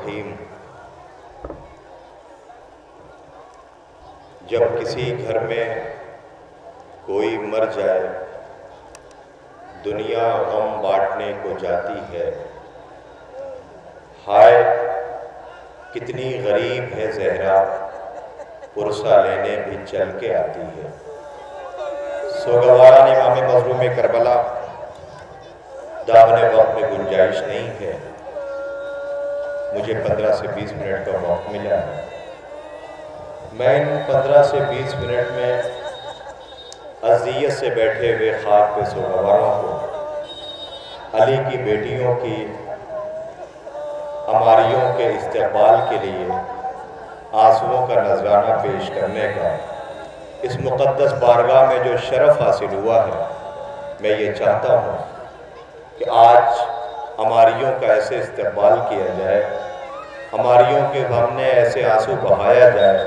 الرحیم۔ جب کسی گھر میں کوئی مر جائے، دنیا غم بانٹنے کو جاتی ہے۔ ہائے کتنی غریب ہے زہرا، پرسہ لینے بھی چل کے آتی ہے۔ سوگواران امام مظلوم کربلا، دامن وقت میں گنجائش نہیں ہے۔ مجھے 15 سے 20 منٹ کا وقت ملا ہے۔ میں ان 15 سے 20 منٹ میں عزیت سے بیٹھے ہوئے خاک پہ سوگواروں کو علی کی بیٹیوں کی عماریوں کے استقبال کے لیے آنسوؤں کا نذرانہ پیش کرنے کا اس مقدس بارگاہ میں جو شرف حاصل ہوا ہے، میں یہ چاہتا ہوں کہ آج عماریوں کا ایسے استقبال کیا جائے، عماریوں کے سامنے ایسے آنسو بہایا جائے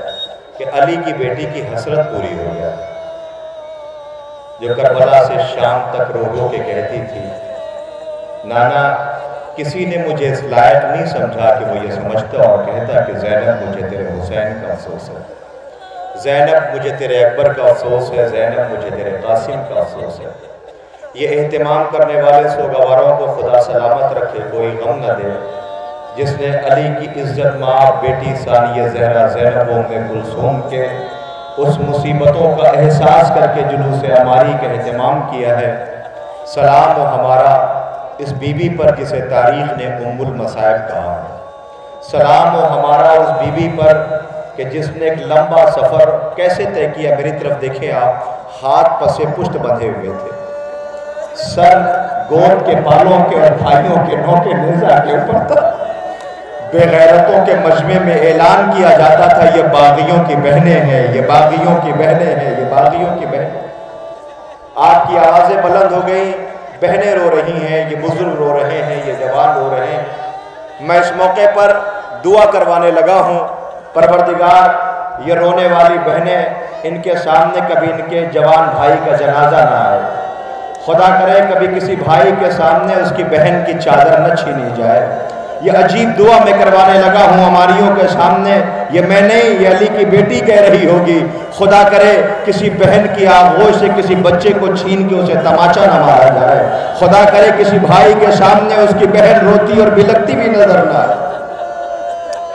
کہ علی کی بیٹی کی حسرت پوری ہو جائے، جو کربلا سے شام تک رو رو کے کہتی تھی، نانا کسی نے مجھے اس لائق نہیں سمجھا کہ وہ یہ سمجھتا اور کہتا کہ زینب مجھے تیرے حسین کا افسوس ہے، زینب مجھے تیرے اکبر کا افسوس ہے، زینب مجھے تیرے قاسم کا افسوس ہے۔ یہ اہتمام کرنے والے سوگواروں کو خدا سلامت رکھے، کوئی غم نہ دے۔ جس نے علی کی عزت ماں بیٹی ثانیہ زہرا زینب ام کلثوم کے اس مصیبتوں کا احساس کر کے جلوس عماری کا اہتمام کیا ہے، سلام و ہمارا اس بی بی پر جسے تاریخ نے ام المصائب کہا ہے، سلام و ہمارا اس بی بی پر کہ جس نے ایک لمبا سفر کیسے طے کیا۔ میری طرف دیکھیں آپ، ہاتھ پسے پشت بندھے ہوئے تھے، سر گود کے بالوں کے اور بھائیوں کے نوکے نیزہ کے اوپر تھا۔ بے غیرتوں کے مجمع میں اعلان کیا جاتا تھا، یہ باغیوں کی بہنیں ہیں، یہ باغیوں کی بہنیں ہیں، یہ باغیوں کی بہنیں۔ آپ کی آوازیں بلند ہو گئیں، بہنیں رو رہی ہیں، یہ بزرگ رو رہے ہیں، یہ جوان رو رہے ہیں۔ میں اس موقع پر دعا کروانے لگا ہوں، پروردگار یہ رونے والی بہنیں ان کے سامنے کبھی ان کے جوان بھائی کا جنازہ نہ آئے، خدا کرے کبھی کسی بھائی کے سامنے اس کی بہن کی چادر نہ چھینی جائے۔ یہ عجیب دعا میں کروانے لگا ہوں ہماریوں کے سامنے، یہ میں نہیں، یہ علی کی بیٹی کہہ رہی ہوگی، خدا کرے کسی بہن کی آغوش سے کسی بچے کو چھین کے اسے تماچا نہ مارا جائے، خدا کرے کسی بھائی کے سامنے اس کی بہن روتی اور بلکتی بھی نظر نہ آئے۔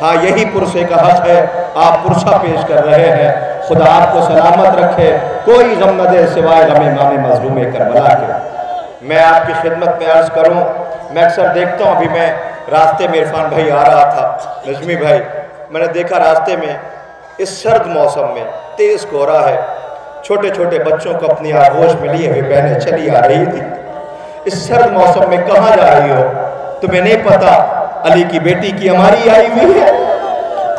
ہاں یہی پرسے کا حق ہے، آپ پرسہ پیش کر رہے ہیں، خدا آپ کو سلامت رکھے، کوئی غم نہ دے سوائے غم امام مظلوم کربلا کے۔ میں آپ کی خدمت میں عرض کروں، میں اکثر دیکھتا ہوں، ابھی میں راستے میں عرفان بھائی آ رہا تھا، نجمی بھائی، میں نے دیکھا راستے میں اس سرد موسم میں تیز کہرا ہے، چھوٹے چھوٹے بچوں کو اپنی آغوش میں لیے ہوئے بہنیں چلی آ رہی تھی۔ اس سرد موسم میں کہاں جا رہی ہو؟ تمہیں نہیں پتا علی کی بیٹی کی عماری آئی ہوئی ہے؟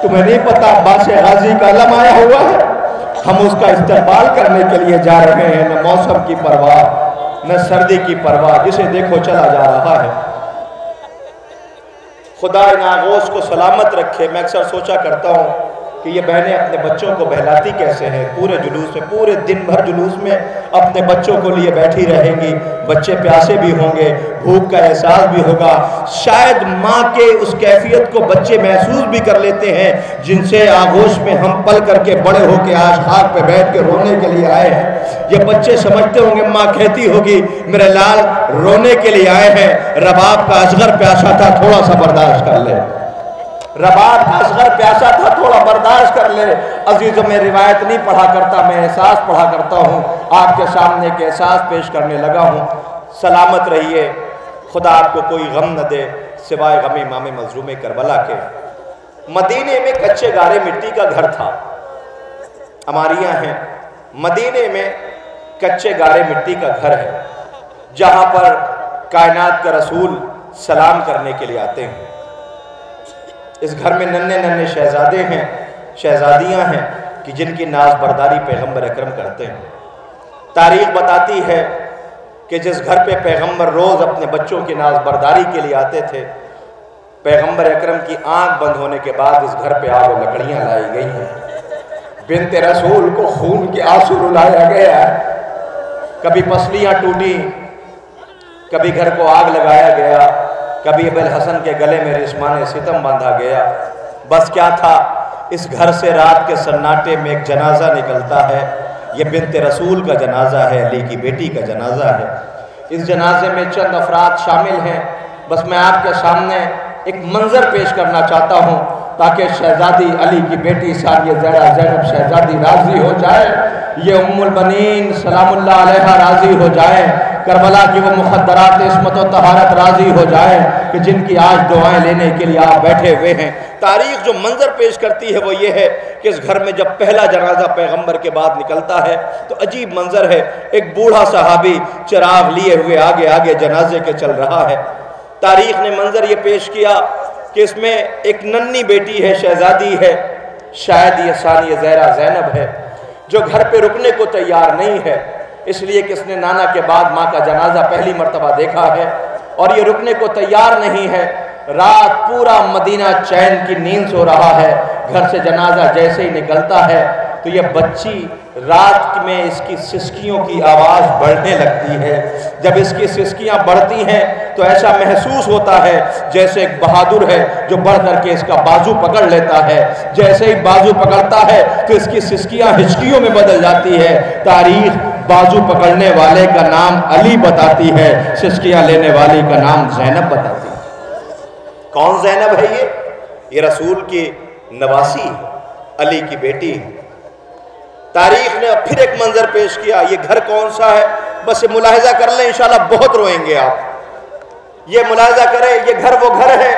تمہیں نہیں پتا عباس غازی کا علم آیا ہوا ہے؟ ہم اس کا استقبال کرنے کے لیے جا رہے ہیں، نہ موسم کی پرواہ نہ سردی کی پرواہ، جسے دیکھو چلا جا رہا ہے۔ خدا ان آغوش کو سلامت رکھے۔ میں اکثر سوچا کرتا ہوں کہ یہ بہنیں اپنے بچوں کو بہلاتی کیسے ہیں، پورے جلوس میں، پورے دن بھر جلوس میں اپنے بچوں کو لیے بیٹھی رہیں گی، بچے پیاسے بھی ہوں گے، بھوک کا احساس بھی ہوگا، شاید ماں کے اس کیفیت کو بچے محسوس بھی کر لیتے ہیں جن سے آغوش میں ہم پل کر کے بڑے ہو کے آج خاک پہ بیٹھ کے رونے کے لیے آئے ہیں۔ یہ بچے سمجھتے ہوں گے ماں کہتی ہوگی میرے لال رونے کے لیے آئے ہیں، رباب کا اصغر پیاسا تھا، تھوڑا سا برداشت کر لے، رباب کا اصغر پیاسا تھا، تھوڑا برداشت کر لے۔ عزیزوں میں روایت نہیں پڑھا کرتا، میں احساس پڑھا کرتا ہوں، آپ کے سامنے ایک احساس پیش کرنے لگا ہوں۔ سلامت رہیے، خدا آپ کو کوئی غم نہ دے سوائے غم امام مظلوم کربلا کے۔ مدینے میں کچے گارے مٹی کا گھر تھا، عماریاں ہیں، مدینے میں کچے گارے مٹی کا گھر ہے جہاں پر کائنات کا رسول سلام کرنے کے لیے آتے ہیں۔ اس گھر میں ننھے ننھے شہزادے ہیں، شہزادیاں ہیں کہ جن کی ناز برداری پیغمبر اکرم کرتے ہیں۔ تاریخ بتاتی ہے کہ جس گھر پہ پیغمبر روز اپنے بچوں کی ناز برداری کے لیے آتے تھے، پیغمبر اکرم کی آنکھ بند ہونے کے بعد اس گھر پہ آگ و لکڑیاں لائی گئی ہیں، بنت رسول کو خون کے آنسو رلایا گیا ہے، کبھی پسلیاں ٹوٹی، کبھی گھر کو آگ لگایا گیا، کبھی ابو الحسن کے گلے میں رسمان ستم باندھا گیا، بس کیا تھا، اس گھر سے رات کے سناٹے میں ایک جنازہ نکلتا ہے، یہ بنت رسول کا جنازہ ہے، علی کی بیٹی کا جنازہ ہے۔ اس جنازے میں چند افراد شامل ہیں، بس میں آپ کے سامنے ایک منظر پیش کرنا چاہتا ہوں تاکہ شہزادی علی کی بیٹی ثانیہ زہرا زینب شہزادی راضی ہو جائے، یہ ام البنین سلام اللہ علیہا راضی ہو جائیں، کربلا کی وہ مخدرات عصمت و طہارت راضی ہو جائیں کہ جن کی آج دعائیں لینے کے لیے آپ بیٹھے ہوئے ہیں۔ تاریخ جو منظر پیش کرتی ہے وہ یہ ہے کہ اس گھر میں جب پہلا جنازہ پیغمبر کے بعد نکلتا ہے تو عجیب منظر ہے، ایک بوڑھا صحابی چراغ لیے ہوئے آگے آگے جنازے کے چل رہا ہے۔ تاریخ نے منظر یہ پیش کیا کہ اس میں ایک ننھی بیٹی ہے، شہزادی ہے، شاید یہ ثانیہ زہرا زینب ہے، جو گھر پہ رکنے کو تیار نہیں ہے، اس لیے کہ اس نے نانا کے بعد ماں کا جنازہ پہلی مرتبہ دیکھا ہے اور یہ رکنے کو تیار نہیں ہے۔ رات پورا مدینہ چین کی نیند سو رہا ہے، گھر سے جنازہ جیسے ہی نکلتا ہے تو یہ بچی رات میں اس کی سسکیوں کی آواز بڑھنے لگتی ہے۔ جب اس کی سسکیاں بڑھتی ہیں تو ایسا محسوس ہوتا ہے جیسے ایک بہادر ہے جو بڑھ کر کے اس کا بازو پکڑ لیتا ہے، جیسے ہی بازو پکڑتا ہے تو اس کی سسکیاں ہچکیوں میں بدل جاتی ہے۔ تاریخ بازو پکڑنے والے کا نام علی بتاتی ہے، سسکیاں لینے والی کا نام زینب بتاتی ہے۔ کون زینب ہے یہ رسول کی نواسی ہے، علی کی بیٹی ہے۔ تاریخ نے پھر ایک منظر پیش کیا، یہ گھر کون سا ہے، بس یہ ملاحظہ کر لیں، انشاءاللہ بہت روئیں گے آپ۔ یہ ملاحظہ کریں، یہ گھر وہ گھر ہے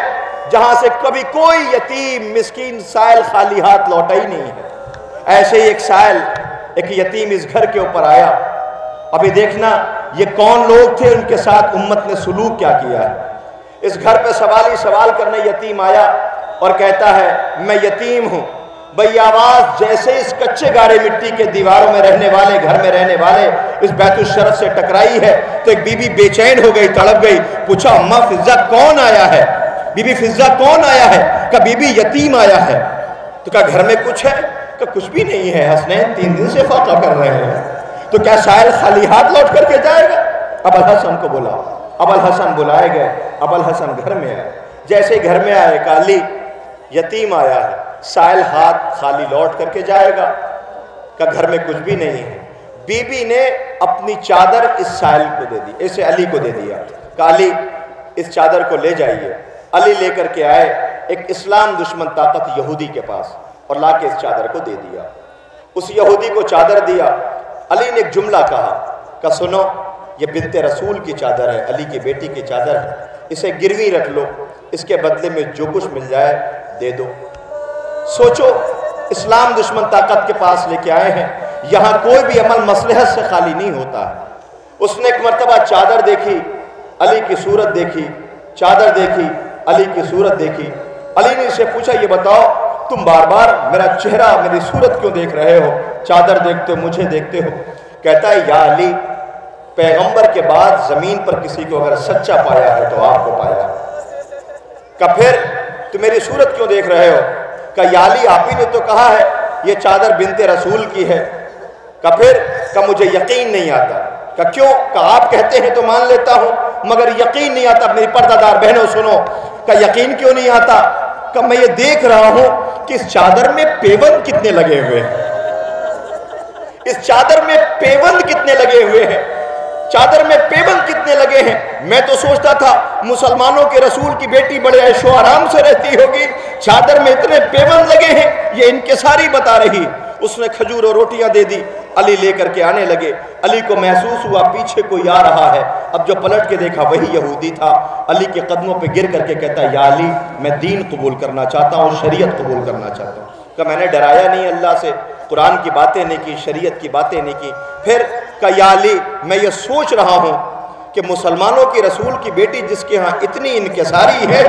جہاں سے کبھی کوئی یتیم مسکین سائل خالی ہاتھ لوٹا ہی نہیں ہے۔ ایسے ہی ایک سائل، ایک یتیم اس گھر کے اوپر آیا۔ ابھی دیکھنا یہ کون لوگ تھے، ان کے ساتھ امت نے سلوک کیا کیا ہے۔ اس گھر پہ سوال ہی سوال کرنے یتیم آیا اور کہتا ہے میں یتیم ہوں۔ بھئی آواز جیسے اس کچے گارے مٹی کے دیواروں میں رہنے والے، گھر میں رہنے والے اس بیت الشرف سے ٹکرائی ہے تو ایک بی بی بے چین ہو گئی، تڑپ گئی، پوچھا اماں فضہ کون آیا ہے؟ بی بی فضہ کون آیا ہے؟ کہا بی بی یتیم آیا ہے۔ تو کہا گھر میں کچھ ہے؟ کہ کچھ بھی نہیں ہے، حسنین 3 دن سے فاقہ کر رہے ہیں، تو کیا سائل خالی ہاتھ لوٹ کر کے جائے گا؟ ابو الحسن کو بلا، ابو الحسن بلائے گئے، ابو الحسن گھر میں آئے۔ جیسے گھر میں آئے کہا علی یتیم آیا ہے، سائل ہاتھ خالی لوٹ کر کے جائے گا؟ کہ گھر میں کچھ بھی نہیں ہے۔ بی بی نے اپنی چادر اس سائل کو دے دی، اسے علی کو دے دیا، کہ علی اس چادر کو لے جائیے۔ علی لے کر کے آئے ایک اسلام دشمن طاقت یہودی کے پاس اور لا کے اس چادر کو دے دیا۔ اس یہودی کو چادر دیا، علی نے ایک جملہ کہا کہ سنو یہ بنت رسول کی چادر ہے، علی کی بیٹی کی چادر ہے، اسے گروی رکھ لو، اس کے بدلے میں جو کچھ مل جائے دے دو۔ سوچو اسلام دشمن طاقت کے پاس لے کے آئے ہیں، یہاں کوئی بھی عمل مصلحت سے خالی نہیں ہوتا ہے۔ اس نے ایک مرتبہ چادر دیکھی، علی کی صورت دیکھی، چادر دیکھی، علی کی صورت دیکھی۔ علی نے اسے پوچھا یہ بتاؤ تم بار بار میرا چہرہ میری صورت کیوں دیکھ رہے ہو، چادر دیکھتے ہو مجھے دیکھتے ہو؟ کہتا ہے یا علی پیغمبر کے بعد زمین پر کسی کو اگر سچا پایا ہے تو آپ کو پایا۔ کہ پھر تو میری صورت کیوں دیکھ رہے ہو؟ کہ یا علی آپ ہی نے تو کہا ہے یہ چادر بنت رسول کی ہے۔ کہ پھر کہ مجھے یقین نہیں آتا۔ کہ کیوں؟ کہ آپ کہتے ہیں تو مان لیتا ہوں مگر یقین نہیں آتا۔ میری پردہ دار بہنوں سنو، کہ یقین کیوں نہیں آتا؟ کہ میں یہ دیکھ رہا ہوں کہ اس چادر میں پیوند کتنے لگے ہوئے ہیں، اس چادر میں پیوند کتنے لگے ہوئے ہیں، چادر میں پیوند کتنے لگے ہیں۔ میں تو سوچتا تھا مسلمانوں کے رسول کی بیٹی بڑے عیش و آرام سے رہتی ہوگی، چادر میں اتنے پیوند لگے ہیں، یہ انکساری بتا رہی۔ اس نے کھجور اور روٹیاں دے دی، علی لے کر کے آنے لگے۔ علی کو محسوس ہوا پیچھے کوئی آ رہا ہے، اب جو پلٹ کے دیکھا وہی یہودی تھا۔ علی کے قدموں پہ گر کر کے کہتا یا علی میں دین قبول کرنا چاہتا ہوں، شریعت قبول کرنا چاہتا ہوں۔ کہ میں نے ڈرایا نہیں اللہ سے، قرآن کی باتیں نہیں کی، شریعت کی باتیں نہیں کی۔ پھر کہ یا علی میں یہ سوچ رہا ہوں کہ مسلمانوں کی رسول کی بیٹی جس کے ہاں اتنی انکساری ہے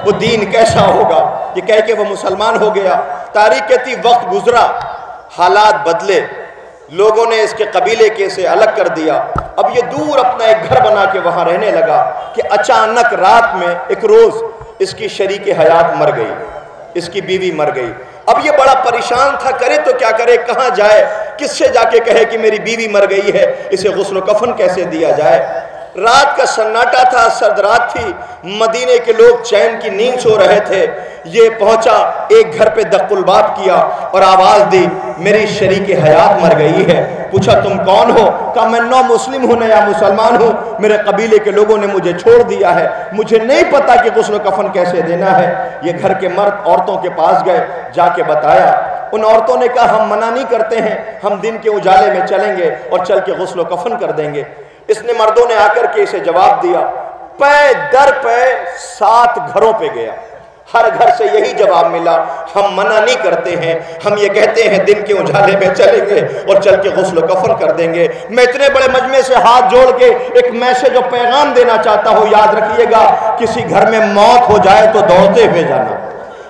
وہ دین کیسا ہوگا؟ یہ کہہ کے وہ مسلمان ہو گیا۔ تاریخ کہتی وقت گزرا، حالات بدلے، لوگوں نے اس کے قبیلے کے سے الگ کر دیا۔ اب یہ دور اپنا ایک گھر بنا کے وہاں رہنے لگا کہ اچانک رات میں ایک روز اس کی شریک حیات مر گئی، اس کی بیوی مر گئی۔ اب یہ بڑا پریشان تھا، کرے تو کیا کرے، کہاں جائے، کس سے جا کے کہے کہ میری بیوی مر گئی ہے، اسے غسل و کفن کیسے دیا جائے۔ رات کا سناٹا تھا، سرد رات تھی، مدینے کے لوگ چین کی نیند سو رہے تھے۔ یہ پہنچا، ایک گھر پہ دق الباب کیا اور آواز دی، میری شریک حیات مر گئی ہے۔ پوچھا تم کون ہو؟ کہا میں نو مسلم ہوں، نیا مسلمان ہوں، میرے قبیلے کے لوگوں نے مجھے چھوڑ دیا ہے، مجھے نہیں پتا کہ غسل و کفن کیسے دینا ہے۔ یہ گھر کے مرد عورتوں کے پاس گئے، جا کے بتایا۔ ان عورتوں نے کہا ہم منع نہیں کرتے ہیں، ہم دن کے اجالے میں چلیں گے اور چل کے غسل و کفن کر دیں گے۔ اس نے مردوں نے آ کر کے اسے جواب دیا، پے در پے 7 گھروں پہ گیا، ہر گھر سے یہی جواب ملا، ہم منع نہیں کرتے ہیں، ہم یہ کہتے ہیں دن کے اجالے میں چلیں گے اور چل کے غسل و کفن کر دیں گے۔ میں اتنے بڑے مجمع سے ہاتھ جوڑ کے ایک میسج اور پیغام دینا چاہتا ہوں، یاد رکھیے گا، کسی گھر میں موت ہو جائے تو دوڑتے ہوئے جانا،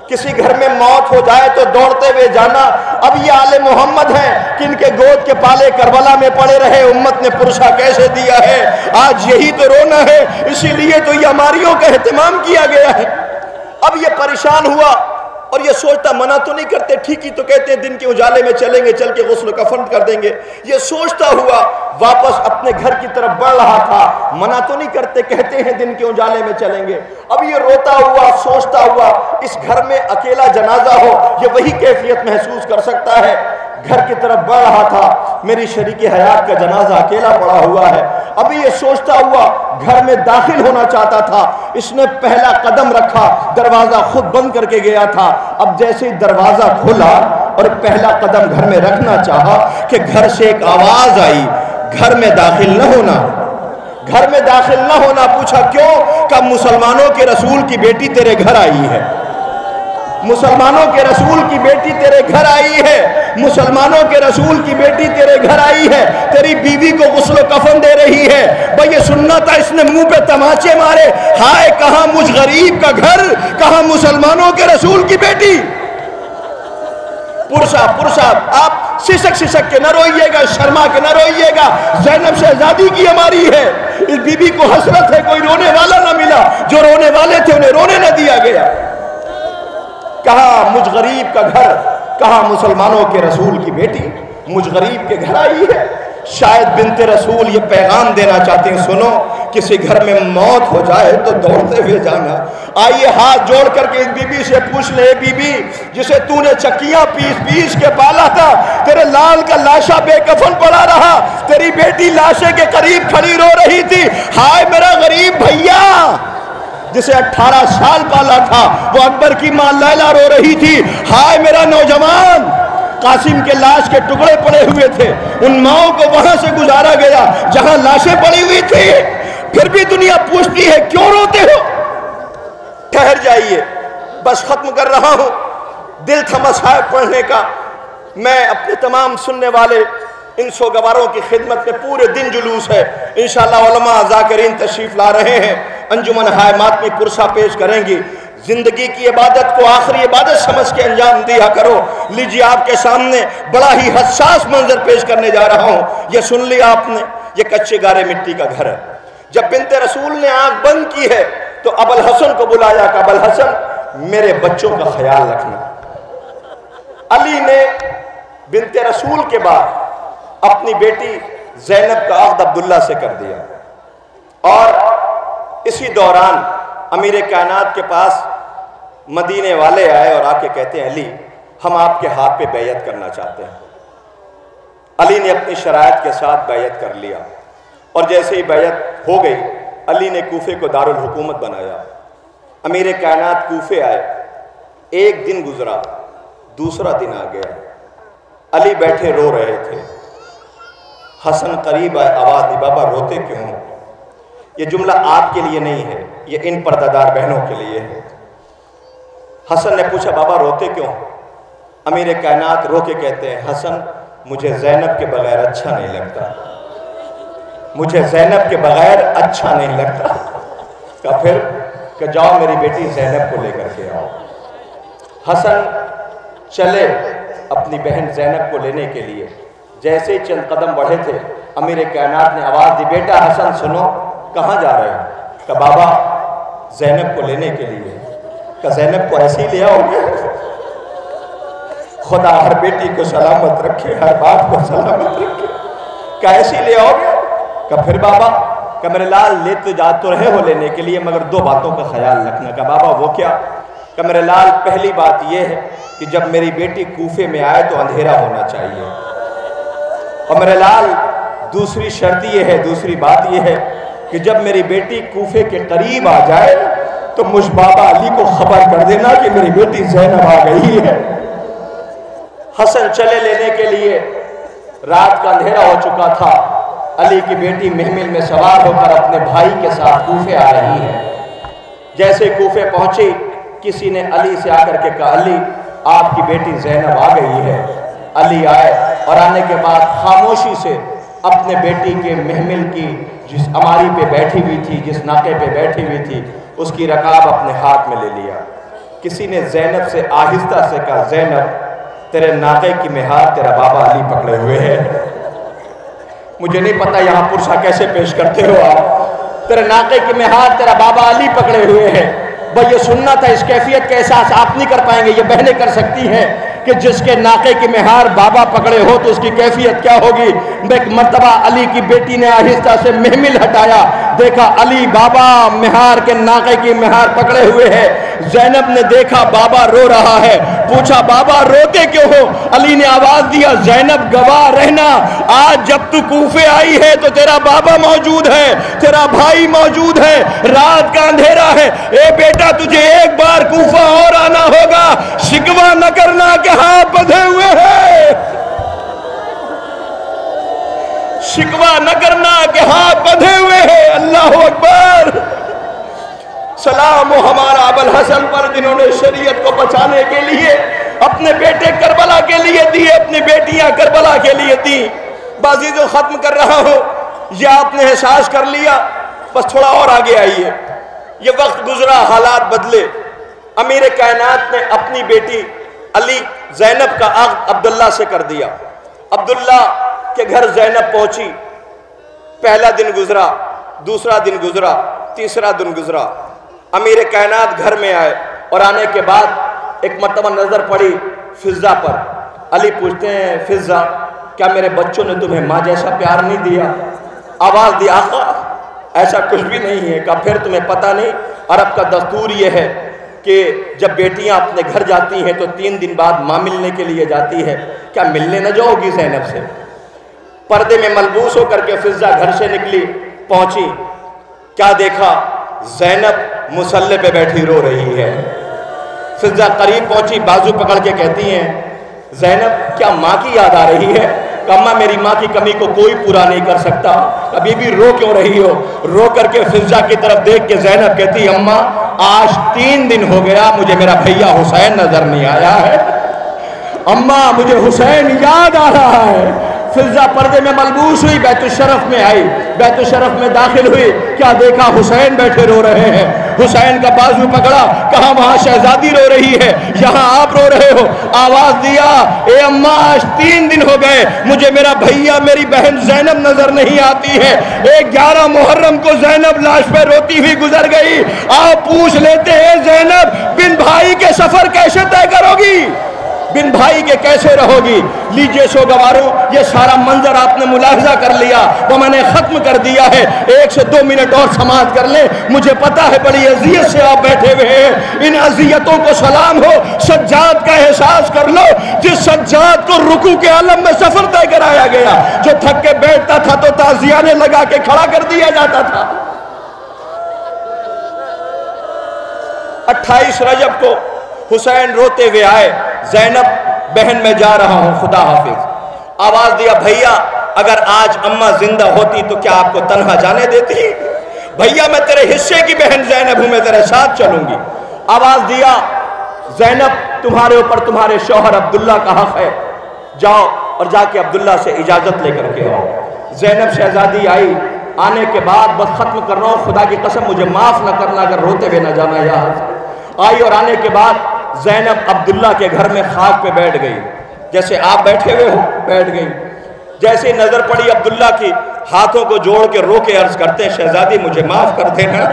کسی گھر میں موت ہو جائے تو دوڑتے ہوئے جانا۔ اب یہ آل محمد ہیں کہ ان کے گود کے پالے کربلا میں پڑے رہے، امت نے پرسہ کیسے دیا ہے، آج یہی تو رونا ہے، اسی لیے تو یہ ہماریوں کا اہتمام کیا گیا ہے۔ اب یہ پریشان ہوا اور یہ سوچتا منع تو نہیں کرتے، ٹھیک ہی تو کہتے ہیں دن کے اجالے میں چلیں گے، چل کے غسل و کفن کر دیں گے۔ یہ سوچتا ہوا واپس اپنے گھر کی طرف بڑھ رہا تھا، منع تو نہیں کرتے، کہتے ہیں دن کے اجالے میں چلیں گے۔ اب یہ روتا ہوا، سوچتا ہوا، اس گھر میں اکیلا جنازہ ہو، یہ وہی کیفیت محسوس کر سکتا ہے۔ گھر کی طرف بڑھ رہا تھا، میری شریک حیات کا جنازہ اکیلا پڑا ہوا ہے۔ ابھی یہ سوچتا ہوا گھر میں داخل ہونا چاہتا تھا، اس نے پہلا قدم رکھا، دروازہ خود بند کر کے گیا تھا۔ اب جیسے ہی دروازہ کھولا اور پہلا قدم گھر میں رکھنا چاہا کہ گھر سے ایک آواز آئی، گھر میں داخل نہ ہونا، گھر میں داخل نہ ہونا۔ پوچھا کیوں؟ کہ مسلمانوں کے رسول کی بیٹی تیرے گھر آئی ہے، مسلمانوں کے رسول کی بیٹی تیرے گھر آئی ہے، مسلمانوں کے رسول کی بیٹی تیرے گھر آئی ہے، تیری بیوی کو غسل و کفن دے رہی ہے۔ بھئی یہ سننا تھا، اس نے منہ پہ تماچے مارے، ہائے کہاں مجھ غریب کا گھر، کہاں مسلمانوں کے رسول کی بیٹی۔ پرسا آپ سسک کے نہ روئیے گا، شرما کے نہ روئیے گا، زینب شہزادی کی ہماری ہے۔ اس بی بی کو حسرت ہے، کوئی رونے والا نہ ملا، جو رونے والے تھے انہیں رونے نہ دیا گیا۔ کہا مجھ غریب کا گھر، کہا مسلمانوں کے رسول کی بیٹی مجھ غریب کے گھر آئی ہے۔ شاید بنت رسول یہ پیغام دینا چاہتے ہیں، سنو، کسی گھر میں موت ہو جائے تو دوڑتے ہوئے جانا۔ آئیے ہاتھ جوڑ کر کے اس بی بی سے پوچھ لے، بی بی جسے تو نے چکیاں پیس کے پالا تھا، تیرے لال کا لاشا بے کفن پڑا رہا، تیری بیٹی لاشے کے قریب کھڑی رو رہی تھی، ہائے میرا غریب بھیا۔ جسے 18 سال پالا تھا، وہ اکبر کی ماں لیلا رو رہی تھی، ہائے میرا نوجوان۔ قاسم کے لاش کے ٹکڑے پڑے ہوئے تھے، ان ماؤں کو وہاں سے گزارا گیا جہاں لاشیں پڑی ہوئی تھی، پھر بھی دنیا پوچھتی ہے کیوں روتے ہو؟ ٹھہر جائیے، بس ختم کر رہا ہوں۔ دل تھا مصائب پڑھنے کا۔ میں اپنے تمام سننے والے ان سوگواروں کی خدمت میں پورے دن جلوس ہے، انشاءاللہ علماء ذاکرین تشریف لا رہے ہیں، انجمن ہائے ماتمی پرسہ پیش کریں گی۔ زندگی کی عبادت کو آخری عبادت سمجھ کے انجام دیا کرو۔ لیجیے آپ کے سامنے بڑا ہی حساس منظر پیش کرنے جا رہا ہوں، یہ سن لیا آپ نے، یہ کچے گارے مٹی کا گھر ہے۔ جب بنت رسول نے آنکھ بند کی ہے تو ابوالحسن کو بلایا کہ ابوالحسن میرے بچوں کا خیال رکھنا۔ علی نے بنت رسول کے بعد اپنی بیٹی زینب کا عقد عبداللہ سے کر دیا، اور اسی دوران امیر کائنات کے پاس مدینے والے آئے اور آ کے کہتے ہیں علی ہم آپ کے ہاتھ پہ بیعت کرنا چاہتے ہیں۔ علی نے اپنی شرائط کے ساتھ بیعت کر لیا، اور جیسے ہی بیعت ہو گئی علی نے کوفے کو دارالحکومت بنایا۔ امیر کائنات کوفے آئے، ایک دن گزرا، دوسرا دن آ گیا، علی بیٹھے رو رہے تھے۔ حسن قریب آئے، آواز دی بابا روتے کیوں؟ یہ جملہ آپ کے لیے نہیں ہے، یہ ان پردہ دار بہنوں کے لیے ہے۔ حسن نے پوچھا بابا روتے کیوں؟ امیر کائنات رو کے کہتے ہیں حسن مجھے زینب کے بغیر اچھا نہیں لگتا، مجھے زینب کے بغیر اچھا نہیں لگتا۔ کہا پھر؟ کہ جاؤ میری بیٹی زینب کو لے کر کے آؤ۔ حسن چلے اپنی بہن زینب کو لینے کے لیے، جیسے ہی چند قدم بڑھے تھے امیر کائنات نے آواز دی بیٹا حسن سنو، کہاں جا رہے ہیں؟ کہ بابا زینب کو لینے کے لیے۔ کہ زینب کو ایسے ہی لے آؤ گے؟ خدا ہر بیٹی کو سلامت رکھے، ہر باپ کو سلامت رکھے۔ کہ ایسے ہی لے آؤ گے؟ کہ پھر بابا کہ میرے لال لے تو جا تو رہے ہو لینے کے لیے، مگر دو باتوں کا خیال رکھنا۔ کہ بابا وہ کیا؟ کہ میرے لال پہلی بات یہ ہے کہ جب میری بیٹی کوفے میں آئے تو اندھیرا ہونا چاہیے، اور میرے لال دوسری شرط یہ ہے، دوسری بات یہ ہے کہ جب میری بیٹی کوفے کے قریب آ جائے تو مجھ بابا علی کو خبر کر دینا کہ میری بیٹی زینب آ گئی ہے۔ حسن چلے لینے کے لیے، رات کا اندھیرا ہو چکا تھا، علی کی بیٹی محمل میں سوار ہو کر اپنے بھائی کے ساتھ کوفے آ رہی ہے۔ جیسے کوفے پہنچی، کسی نے علی سے آ کر کے کہا علی آپ کی بیٹی زینب آ گئی ہے۔ علی آئے اور آنے کے بعد خاموشی سے اپنے بیٹی کے محمل کی جس اماری پہ بیٹھی ہوئی تھی، جس ناقے پہ بیٹھی ہوئی تھی، اس کی رکاب اپنے ہاتھ میں لے لیا۔ کسی نے زینب سے آہستہ سے کہا زینب تیرے ناقے کی مہار تیرا بابا علی پکڑے ہوئے ہے۔ مجھے نہیں پتا یہاں پرسہ کیسے پیش کرتے ہو آپ، تیرے ناقے کی مہار تیرا بابا علی پکڑے ہوئے ہے۔ بھئی یہ سننا تھا، اس کیفیت کا احساس آپ نہیں کر پائیں گے، یہ بہنیں کر سکتی ہیں کہ جس کے ناقے کی مہار بابا پکڑے ہو تو اس کی کیفیت کیا ہوگی۔ ایک مرتبہ علی کی بیٹی نے آہستہ سے محمل ہٹایا، دیکھا علی بابا مہار کے ناقے کی مہار پکڑے ہوئے ہے۔ زینب نے دیکھا بابا رو رہا ہے، پوچھا بابا روتے کیوں ہو؟ علی نے آواز دیا زینب گواہ رہنا، آج جب تو کوفے آئی ہے تو تیرا بابا موجود ہے، تیرا بھائی موجود ہے، رات کا اندھیرا ہے، اے بیٹا تجھے ایک بار کوفہ اور آنا ہوگا، شکوہ نہ کرنا کہ ہاتھ بندھے ہوئے ہیں، شکوہ نہ کرنا کہ ہاتھ بندھے ہوئے ہیں۔ اللہ اکبر۔ سلام ہو ہمارا ابوالحسن پر جنہوں نے شریعت کو بچانے کے لیے اپنے بیٹے کربلا کے لیے دیے، اپنی بیٹیاں کربلا کے لیے دی۔ بازی جو ختم کر رہا ہوں، یہ آپ نے احساس کر لیا، بس تھوڑا اور آگے آئیے۔ یہ وقت گزرا، حالات بدلے، امیر کائنات نے اپنی بیٹی علی زینب کا عقد عبداللہ سے کر دیا۔ عبداللہ کے گھر زینب پہنچی، پہلا دن گزرا، دوسرا دن گزرا، تیسرا دن گزرا، امیر کائنات گھر میں آئے اور آنے کے بعد ایک مرتبہ نظر پڑی فضہ پر۔ علی پوچھتے ہیں فضہ کیا میرے بچوں نے تمہیں ماں جیسا پیار نہیں دیا؟ آواز دی آقا ایسا کچھ بھی نہیں ہے۔ کہا پھر تمہیں پتہ نہیں، عرب کا دستور یہ ہے کہ جب بیٹیاں اپنے گھر جاتی ہیں تو 3 دن بعد ماں ملنے کے لیے جاتی ہے، کیا ملنے نہ جاؤ گی زینب سے؟ پردے میں ملبوس ہو کر کے فضہ گھر سے نکلی، پہنچی، کیا دیکھا؟ زینب مصلی پہ بیٹھی رو رہی ہے۔ فضہ قریب پہنچی، بازو پکڑ کے کہتی ہیں زینب کیا ماں کی یاد آ رہی ہے؟ کہ اماں میری ماں کی کمی کو کوئی پورا نہیں کر سکتا، ابھی بھی رو کیوں رہی ہو؟ رو کر کے فضہ کی طرف دیکھ کے زینب کہتی اماں آج 3 دن ہو گیا مجھے میرا بھیا حسین نظر نہیں آیا ہے، اماں مجھے حسین یاد آ رہا ہے۔ فضہ پردے میں ملبوس ہوئی، بیت الشرف میں آئی، بیت الشرف میں داخل ہوئی، کیا دیکھا؟ حسین بیٹھے رو رہے ہیں۔ حسین کا بازو پکڑا، کہا وہاں شہزادی رو رہی ہے، یہاں آپ رو رہے ہو۔ آواز دیا اے اماں آج 3 دن ہو گئے مجھے میرا بھیا میری بہن زینب نظر نہیں آتی ہے۔ 11 محرم کو زینب لاش پہ روتی ہوئی گزر گئی، آپ پوچھ لیتے ہیں زینب بن بھائی کے سفر کیسے طے کرو گی؟ بن بھائی کے کیسے رہو گی؟ لیجئے سوگواروں یہ سارا منظر آپ نے ملاحظہ کر لیا، وہ میں نے ختم کر دیا ہے، 1 سے 2 منٹ اور سماعت کر لیں۔ مجھے پتا ہے بڑی عذیت سے آپ بیٹھے ہوئے ہیں، ان عذیتوں کو سلام ہو، سجاد کا احساس کر لو جس سجاد کو رکوع کے عالم میں سفر طے کرایا گیا، جو تھک کے بیٹھتا تھا تو تعزیانے لگا کے کھڑا کر دیا جاتا تھا۔ 28 رجب کو حسین روتے ہوئے آئے، زینب بہن میں جا رہا ہوں خدا حافظ۔ آواز دیا بھیا اگر آج اماں زندہ ہوتی تو کیا آپ کو تنہا جانے دیتی؟ بھیا میں تیرے حصے کی بہن زینب ہوں، میں تیرے ساتھ چلوں گی۔ آواز دیا زینب تمہارے اوپر تمہارے شوہر عبداللہ کا حق ہے، جاؤ اور جا کے عبداللہ سے اجازت لے کر کے آؤ۔ زینب شہزادی آئی، آنے کے بعد بس ختم کر رہا ہوں، خدا کی قسم مجھے معاف نہ کرنا اگر روتے ہوئے نہ جانا یہاں سے۔ آئی اور آنے کے بعد زینب عبداللہ کے گھر میں خاک پہ بیٹھ گئی، جیسے آپ بیٹھے ہوئے ہو بیٹھ گئی۔ جیسے نظر پڑی عبداللہ کی، ہاتھوں کو جوڑ کے رو کے عرض کرتے ہیں شہزادی مجھے معاف کر دینا،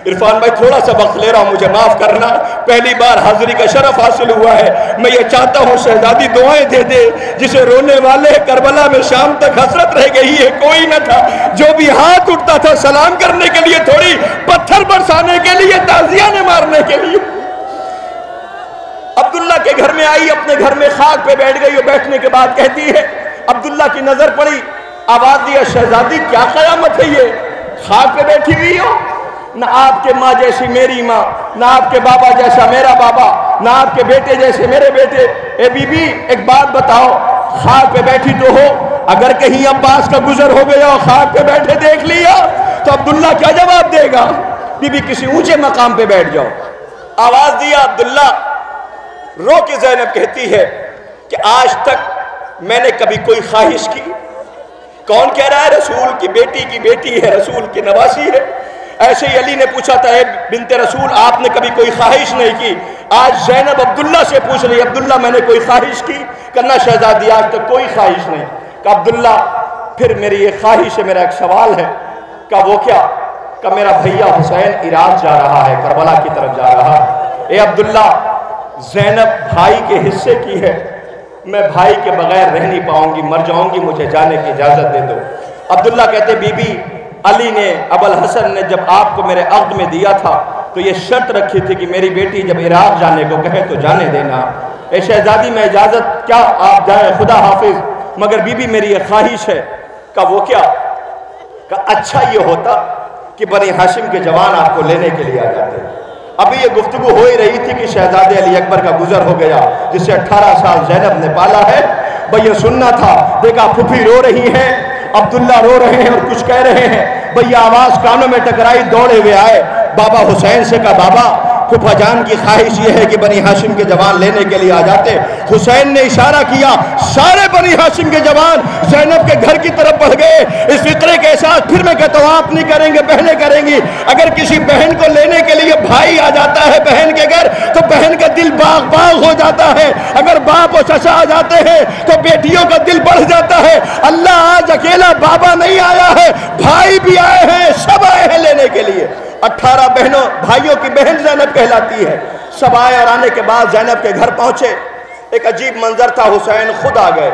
عرفان بھائی تھوڑا سا وقت لے رہا ہوں، مجھے معاف کرنا، پہلی بار حاضری کا شرف حاصل ہوا ہے۔ میں یہ چاہتا ہوں شہزادی دعائیں دے دے، جسے رونے والے کربلا میں شام تک حسرت رہ گئی ہے کوئی نہ تھا، جو بھی ہاتھ اٹھتا تھا سلام کرنے کے لیے، تھوڑی پتھر برسانے کے لیے، تعزیانے مارنے کے لیے۔ عبداللہ کے گھر میں آئی، اپنے گھر میں خاک پہ بیٹھ گئی، اور بیٹھنے کے بعد کہتی ہے، عبداللہ کی نظر پڑی، آواز دیا، شہزادی کیا قیامت ہے یہ، خاک پہ بیٹھی ہوئی ہو؟ نہ آپ کے ماں جیسی میری ماں، نہ آپ کے بابا جیسا میرا بابا، نہ آپ کے بیٹے جیسے میرے بیٹے۔ اے بی بی ایک بات بتاؤ، خاک پہ بیٹھی تو ہو، اگر کہیں عباس کا گزر ہو گیا اور خاک پہ بیٹھے دیکھ لیا تو عبداللہ کیا جواب دے گا؟ بی بی کسی اونچے مقام پہ بیٹھ جاؤ۔ آواز دیا عبداللہ، رو کے زینب کہتی ہے کہ آج تک میں نے کبھی کوئی خواہش کی؟ کون کہہ رہا ہے؟ رسول کی بیٹی ہے، رسول کی نواسی ہے۔ ایسے ہی علی نے پوچھا تھا، اے بنت رسول آپ نے کبھی کوئی خواہش نہیں کی؟ آج زینب عبداللہ سے پوچھ رہی، عبداللہ میں نے کوئی خواہش کی؟ کہنا شہزادی آج تک کوئی خواہش نہیں۔ کہ عبداللہ پھر میری یہ خواہش ہے، میرا ایک سوال ہے۔ کہ وہ کیا؟ کہ میرا بھیا حسین عراق جا رہا ہے، کربلا کی طرف جا رہا ہے۔ اے عبداللہ زینب بھائی کے حصے کی ہے، میں بھائی کے بغیر رہ نہیں پاؤں گی، مر جاؤں گی، مجھے جانے کی اجازت دے دو۔ عبداللہ کہتے بی بی علی نے، ابو الحسن نے جب آپ کو میرے عقد میں دیا تھا تو یہ شرط رکھی تھی کہ میری بیٹی جب عراق جانے کو کہے تو جانے دینا۔ اے شہزادی میں اجازت کیا آپ جائیں، خدا حافظ، مگر بی بی میری یہ خواہش ہے۔ کہ وہ کیا؟ کہ اچھا یہ ہوتا کہ بنی ہاشم کے جوان آپ کو لینے کے لیے آ جاتے۔ ابھی یہ گفتگو ہو ہی رہی تھی کہ شہزادے علی اکبر کا گزر ہو گیا، جس سے 18 سال زینب نے پالا ہے۔ بھئی یہ سننا تھا، دیکھا پھوپھی رو رہی ہیں، عبداللہ رو رہے ہیں اور کچھ کہہ رہے ہیں۔ بھئی آواز کانوں میں ٹکرائی، دوڑے ہوئے آئے، بابا حسین سے کہا بابا پھوپھا جان کی خواہش یہ ہے کہ بنی ہاشم کے جوان لینے کے لیے آ جاتے۔ حسین نے اشارہ کیا، سارے بنی ہاشم کے جوان زینب کے گھر کی طرف بڑھ گئے۔ اس فطرے کے ساتھ پھر میں کہتا ہوں آپ نہیں کریں گے، بہنیں کریں گی۔ اگر کسی بہن کو لینے کے لیے بھائی آ جاتا ہے بہن کے گھر تو بہن کا دل باغ باغ ہو جاتا ہے۔ اگر باپ اور چچا آ جاتے ہیں تو بیٹیوں کا دل بڑھ جاتا ہے۔ اللہ آج اکیلا بابا نہیں آیا ہے، بھائی بھی آئے ہیں، سب آئے ہیں لینے کے لیے۔ 18 بہنوں، بھائیوں کی بہن زینب کہلاتی ہے۔ سب آئے اور آنے کے بعد زینب کے گھر پہنچے۔ ایک عجیب منظر تھا، حسین خود آ گئے۔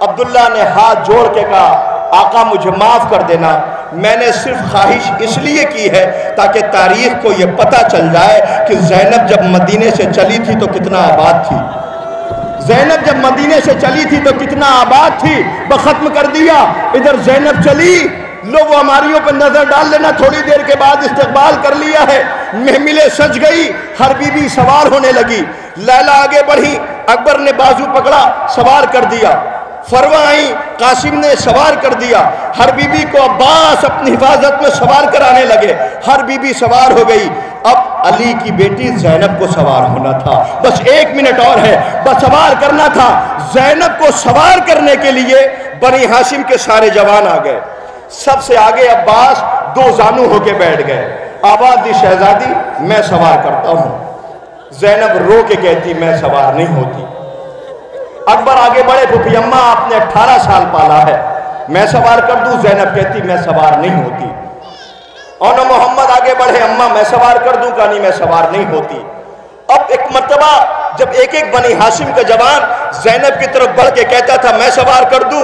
عبداللہ نے ہاتھ جوڑ کے کہا آقا مجھے معاف کر دینا، میں نے صرف خواہش اس لیے کی ہے تاکہ تاریخ کو یہ پتہ چل جائے کہ زینب جب مدینے سے چلی تھی تو کتنا آباد تھی۔ زینب جب مدینے سے چلی تھی تو کتنا آباد تھی، ختم کر دیا۔ ادھر زینب چلی، لوگ ہماریوں پر نظر ڈال لینا، تھوڑی دیر کے بعد استقبال کر لیا ہے۔ محملیں سج گئی، ہر بی بی سوار ہونے لگی۔ لیلا آگے بڑھی، اکبر نے بازو پکڑا، سوار کر دیا۔ فروہ آئیں، قاسم نے سوار کر دیا۔ ہر بی بی کو عباس اپنی حفاظت میں سوار کرانے لگے، ہر بی بی سوار ہو گئی۔ اب علی کی بیٹی زینب کو سوار ہونا تھا، بس 1 منٹ اور ہے، بس سوار کرنا تھا۔ زینب کو سوار کرنے کے لیے بنی ہاشم کے سارے جوان آ گئے۔ سب سے آگے عباس 2 زانو ہو کے بیٹھ گئے۔ آواز دی شہزادی میں سوار کرتا ہوں۔ زینب رو کے کہتی میں سوار نہیں ہوتی۔ اکبر آگے بڑھے، پھوپھی اماں آپ نے 18 سال پالا ہے، میں سوار کر دوں؟ زینب کہتی میں سوار نہیں ہوتی۔ اور محمد آگے بڑھے، اماں میں سوار کر دوں؟ کہا نہیں میں سوار نہیں ہوتی۔ اب ایک مرتبہ جب ایک ایک بنی ہاشم کا جوان زینب کی طرف بڑھ کے کہتا تھا میں سوار کر دوں،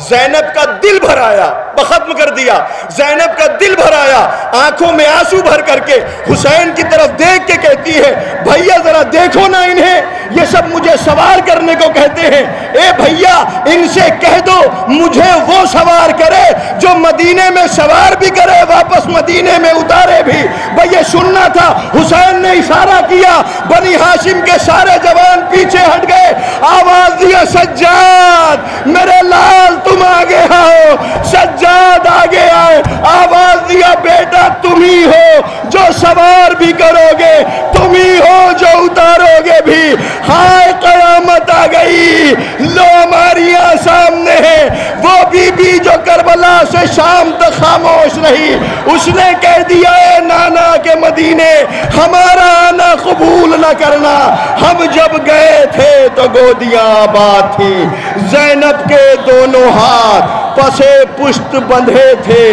زینب کا دل بھر آیا، ختم کر دیا۔ زینب کا دل بھر آیا، آنکھوں میں آنسو بھر کر کے حسین کی طرف دیکھ کے کہتی ہے بھیا ذرا دیکھو نا انہیں، یہ سب مجھے سوار کرنے کو کہتے ہیں۔ اے بھیا ان سے کہہ دو مجھے وہ سوار کرے جو مدینے میں سوار بھی کرے واپس مدینے میں اتارے بھی۔ بھئی یہ سننا تھا۔ حسین نے اشارہ کیا، بنی ہاشم کے سارے جوان پیچھے ہٹ گئے۔ آواز دیا سجاد میرے لال تم آگے آؤ۔ سجاد آگے آئے، آواز دیا بیٹا تم ہی ہو جو سوار بھی کرو گے، تم ہی ہو جو اتارو گے بھی۔ ہائے قیامت آ گئی، لو ہماری سامنے ہے وہ بی بی جو کربلا سے شام تک خاموش رہی۔ اس نے کہہ دیا اے نانا کے مدینے ہمارا آنا قبول نہ کرنا، ہم جب گئے تھے تو گودیاں آباد تھی، زینب کے دونوں ہاتھ پسے پشت بندھے تھے،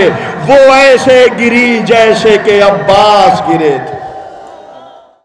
وہ ایسے گری جیسے کہ عباس گرے تھے۔